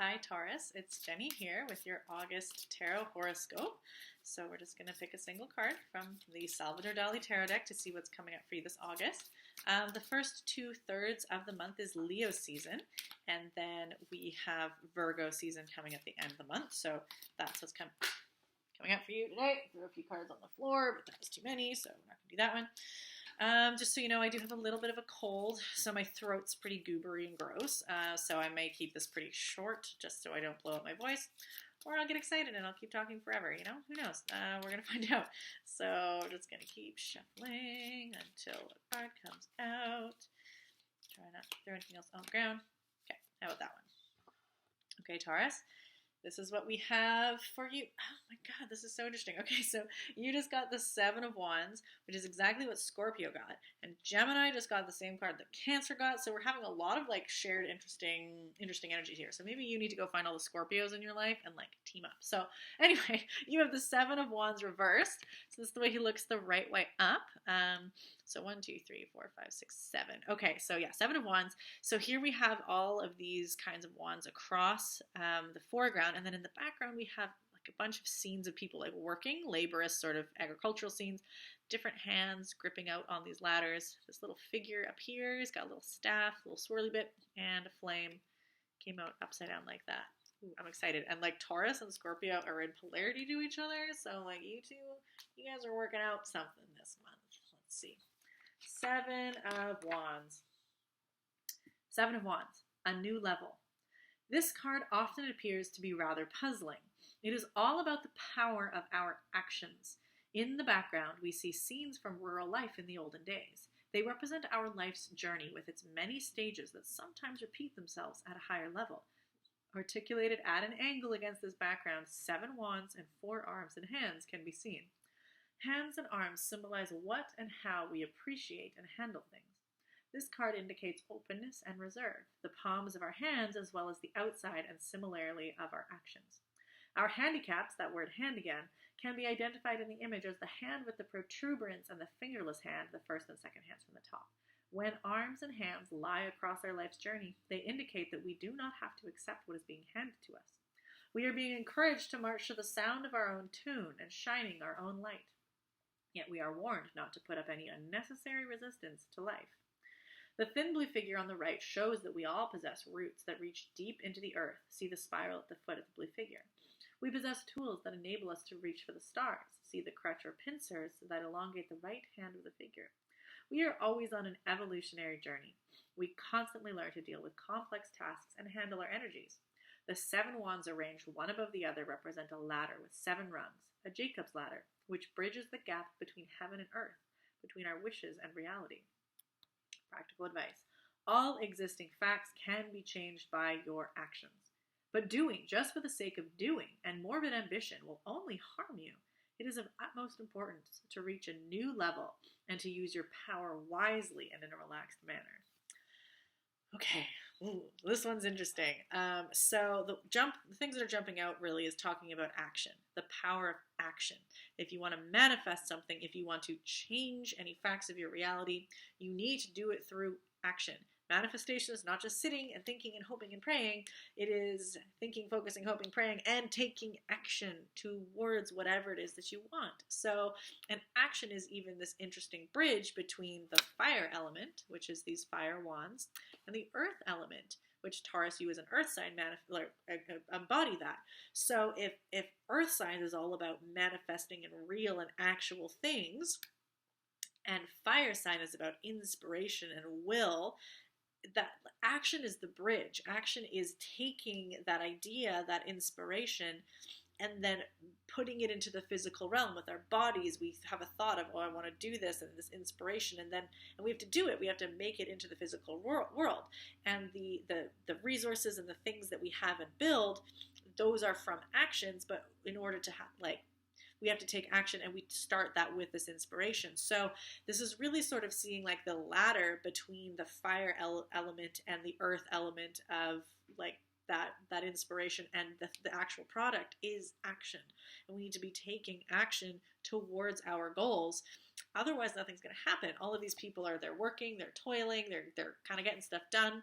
Hi Taurus, it's Jenny here with your August Tarot Horoscope. So we're just going to pick a single card from the Salvador Dali Tarot deck to see what's coming up for you this August. The first 2/3 of the month is Leo season, and then we have Virgo season coming at the end of the month. So that's what's coming up for you today. Threw a few cards on the floor, but that was too many, so we're not going to do that one. Just so you know, I do have a little bit of a cold, so my throat's pretty goobery and gross, so I may keep this pretty short just so I don't blow up my voice, or I'll get excited and I'll keep talking forever, you know? Who knows? We're going to find out. So we're just going to keep shuffling until a card comes out. Try not to throw anything else on the ground. Okay, how about that one? Okay, Taurus. This is what we have for you. Oh my God, this is so interesting. Okay, so you just got the Seven of Wands, which is exactly what Scorpio got. And Gemini just got the same card that Cancer got. So we're having a lot of like shared interesting energies here. So maybe you need to go find all the Scorpios in your life and like team up. So anyway, you have the Seven of Wands reversed. So this is the way he looks the right way up. So 1, 2, 3, 4, 5, 6, 7. Okay, so yeah, Seven of Wands. So here we have all of these kinds of wands across the foreground, and then in the background we have like a bunch of scenes of people like working, laborious sort of agricultural scenes, different hands gripping out on these ladders. This little figure up here, he's got a little staff, a little swirly bit, and a flame came out upside down like that. Ooh, I'm excited. And like Taurus and Scorpio are in polarity to each other, so like you two, you guys are working out something this month. Let's see. Seven of Wands. Seven of Wands, a new level. This card often appears to be rather puzzling. It is all about the power of our actions. In the background, we see scenes from rural life in the olden days. They represent our life's journey with its many stages that sometimes repeat themselves at a higher level. Articulated at an angle against this background, 7 wands and 4 arms and hands can be seen. Hands and arms symbolize what and how we appreciate and handle things. This card indicates openness and reserve, the palms of our hands as well as the outside and similarly of our actions. Our handicaps, that word hand again, can be identified in the image as the hand with the protuberance and the fingerless hand, the first and second hands from the top. When arms and hands lie across our life's journey, they indicate that we do not have to accept what is being handed to us. We are being encouraged to march to the sound of our own tune and shining our own light. Yet we are warned not to put up any unnecessary resistance to life. The thin blue figure on the right shows that we all possess roots that reach deep into the earth. See the spiral at the foot of the blue figure. We possess tools that enable us to reach for the stars. See the crutch or pincers that elongate the right hand of the figure. We are always on an evolutionary journey. We constantly learn to deal with complex tasks and handle our energies. The 7 wands arranged one above the other represent a ladder with 7 rungs, a Jacob's ladder, which bridges the gap between heaven and earth, between our wishes and reality. Practical advice. All existing facts can be changed by your actions. But doing, just for the sake of doing, and morbid ambition will only harm you. It is of utmost importance to reach a new level and to use your power wisely and in a relaxed manner. Okay, ooh, this one's interesting. So the things that are jumping out really is talking about action, the power of action. If you want to manifest something, if you want to change any facts of your reality, you need to do it through action. Manifestation is not just sitting and thinking and hoping and praying. It is thinking, focusing, hoping, praying, and taking action towards whatever it is that you want. So an action is even this interesting bridge between the fire element, which is these fire wands, and the earth element, which Taurus, you as an earth sign, embody that. So if earth sign is all about manifesting and real and actual things, and fire sign is about inspiration and will, that action is the bridge. Action is taking that idea, that inspiration, and then putting it into the physical realm with our bodies. We have a thought of, oh, I want to do this, and this inspiration, and we have to do it. We have to make it into the physical world. And the resources and the things that we have and build, those are from actions, but in order to we have to take action, and we start that with this inspiration. So this is really sort of seeing like the ladder between the fire element and the earth element of like that inspiration, and the actual product is action. And we need to be taking action towards our goals. Otherwise, nothing's going to happen. All of these people they're working, they're toiling, they're kind of getting stuff done.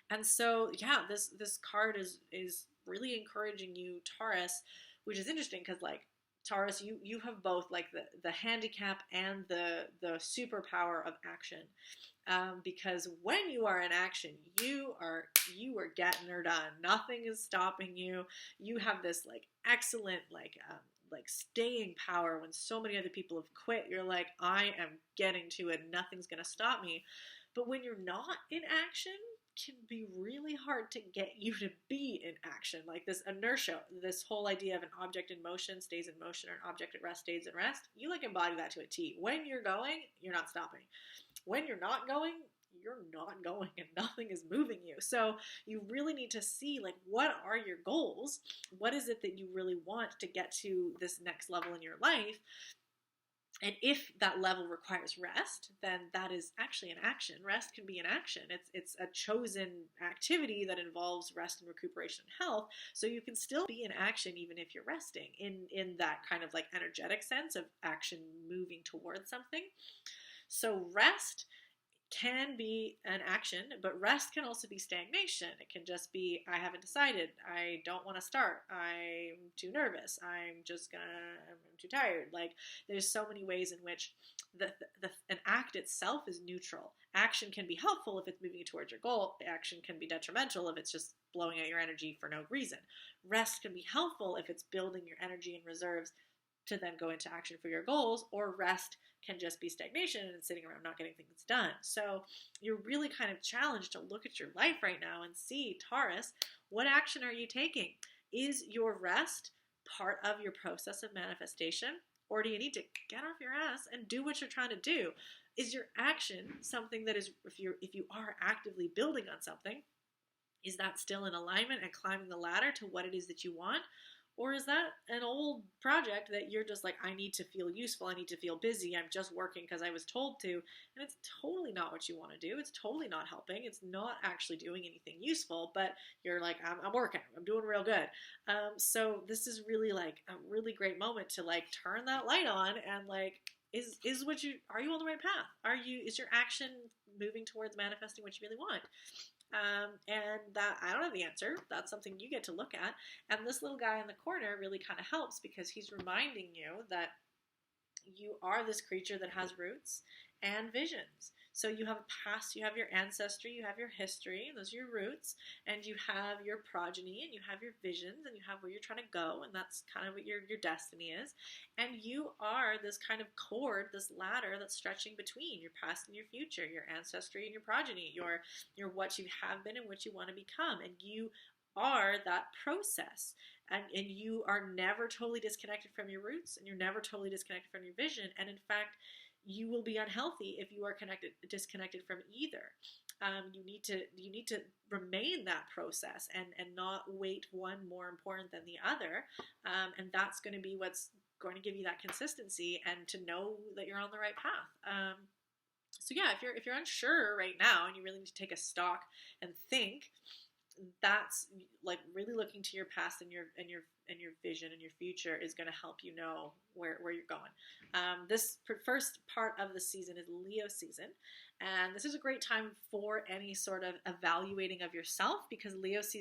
And so, yeah, this card is really encouraging you, Taurus, which is interesting because like Taurus, you have both like the handicap and the superpower of action. Because when you are in action, you are getting her done. Nothing is stopping you. You have this like excellent like staying power when so many other people have quit. You're like, I am getting to it. Nothing's gonna stop me. But when you're not in action, can be really hard to get you to be in action. Like this inertia, this whole idea of an object in motion stays in motion, or an object at rest stays at rest. You like embody that to a T. When you're going, you're not stopping. When you're not going, you're not going, and nothing is moving you. So you really need to see like, what are your goals? What is it that you really want to get to this next level in your life? And if that level requires rest, then that is actually an action. Rest can be an action. It's a chosen activity that involves rest and recuperation and health. So you can still be in action even if you're resting, in that kind of like energetic sense of action moving towards something. So rest can be an action, but rest can also be stagnation. It can just be, I haven't decided. I don't want to start. I'm too nervous. I'm too tired. Like, there's so many ways in which an act itself is neutral. Action can be helpful if it's moving you towards your goal. Action can be detrimental if it's just blowing out your energy for no reason. Rest can be helpful if it's building your energy and reserves to then go into action for your goals, or rest can just be stagnation and sitting around not getting things done. So you're really kind of challenged to look at your life right now and see, Taurus, what action are you taking? Is your rest part of your process of manifestation, or do you need to get off your ass and do what you're trying to do? Is your action something that is, if you are actively building on something, is that still in alignment and climbing the ladder to what it is that you want? Or is that an old project that you're just like, I need to feel useful, I need to feel busy, I'm just working because I was told to, and it's totally not what you want to do. It's totally not helping. It's not actually doing anything useful, but you're like, I'm working, I'm doing real good. So this is really like a really great moment to like turn that light on and like, are you on the right path? Is your action moving towards manifesting what you really want? And that, I don't have the answer. That's something you get to look at. And this little guy in the corner really kind of helps, because he's reminding you that you are this creature that has roots and visions. So you have a past, you have your ancestry, you have your history, and those are your roots, and you have your progeny, and you have your visions, and you have where you're trying to go, and that's kind of what your destiny is. And you are this kind of cord, this ladder that's stretching between your past and your future, your ancestry and your progeny, your what you have been and what you want to become. And you are that process. And you are never totally disconnected from your roots, and you're never totally disconnected from your vision. And in fact, you will be unhealthy if you are disconnected from either. You need to remain that process and not weight one more important than the other. And that's going to be what's going to give you that consistency and to know that you're on the right path. So yeah, if you're unsure right now and you really need to take a stock and think, that's like really looking to your past and your vision and your future is going to help you know where you're going. This first part of the season is Leo season, and this is a great time for any sort of evaluating of yourself, because Leo's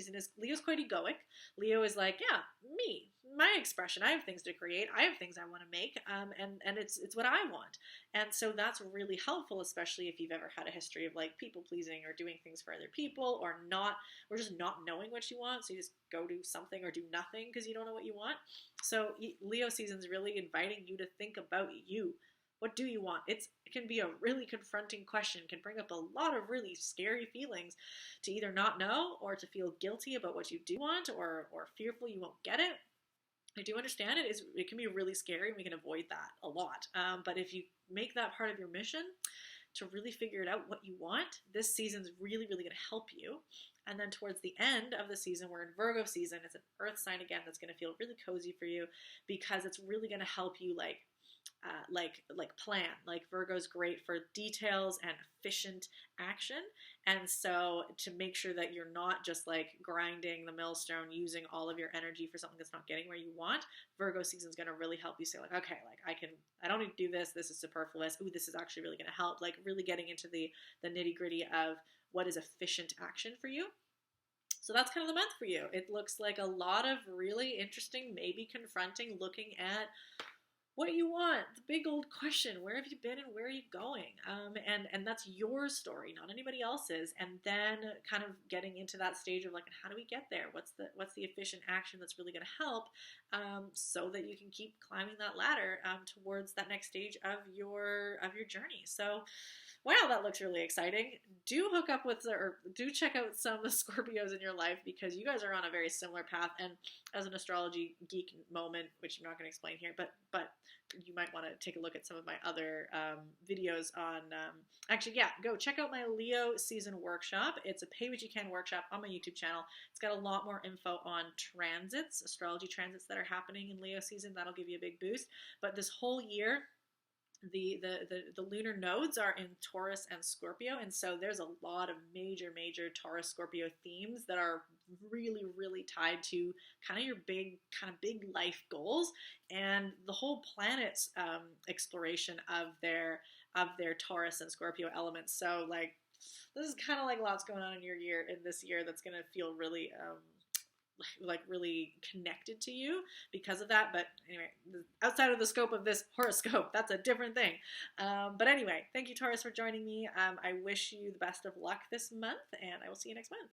quite egoic. Leo is like, yeah, me, my expression. I have things to create. I have things I want to make, and it's what I want. And so that's really helpful, especially if you've ever had a history of like people pleasing or doing things for other people, or just not knowing what you want. So you just go do something or do nothing because you don't know what you want. So Leo season is really inviting you to think about you. What do you want? It can be a really confronting question, can bring up a lot of really scary feelings, to either not know or to feel guilty about what you do want, or fearful you won't get it. I do understand it can be really scary, and we can avoid that a lot. But if you make that part of your mission to really figure it out what you want, this season's really, really going to help you. And then towards the end of the season, we're in Virgo season. It's an earth sign again that's going to feel really cozy for you, because it's really going to help you like plan. Like Virgo's great for details and efficient action. And so to make sure that you're not just like grinding the millstone, using all of your energy for something that's not getting where you want, Virgo season is going to really help you say like, okay, like I don't need to do this. This is superfluous. Ooh, this is actually really going to help. Like really getting into the nitty gritty of what is efficient action for you. So that's kind of the month for you. It looks like a lot of really interesting, maybe confronting, looking at what you want, the big old question: where have you been and where are you going? And that's your story, not anybody else's. And then kind of getting into that stage of like, how do we get there? What's the efficient action that's really going to help, so that you can keep climbing that ladder, towards that next stage of your journey. So wow, that looks really exciting. Do hook up with, or do check out some of the Scorpios in your life, because you guys are on a very similar path. And as an astrology geek moment, which I'm not going to explain here, but you might want to take a look at some of my other videos on, actually, yeah, go check out my Leo season workshop. It's a pay what you can workshop on my YouTube channel. It's got a lot more info on transits, astrology transits that are happening in Leo season. That'll give you a big boost. But this whole year, the lunar nodes are in Taurus and Scorpio, and so there's a lot of major Taurus Scorpio themes that are really tied to kind of your big life goals, and the whole planet's exploration of their Taurus and Scorpio elements. So like, this is kind of like lots going on in your year, in this year, that's going to feel really like really connected to you because of that. But anyway, outside of the scope of this horoscope, that's a different thing. But anyway, thank you, Taurus, for joining me. I wish you the best of luck this month, and I will see you next month.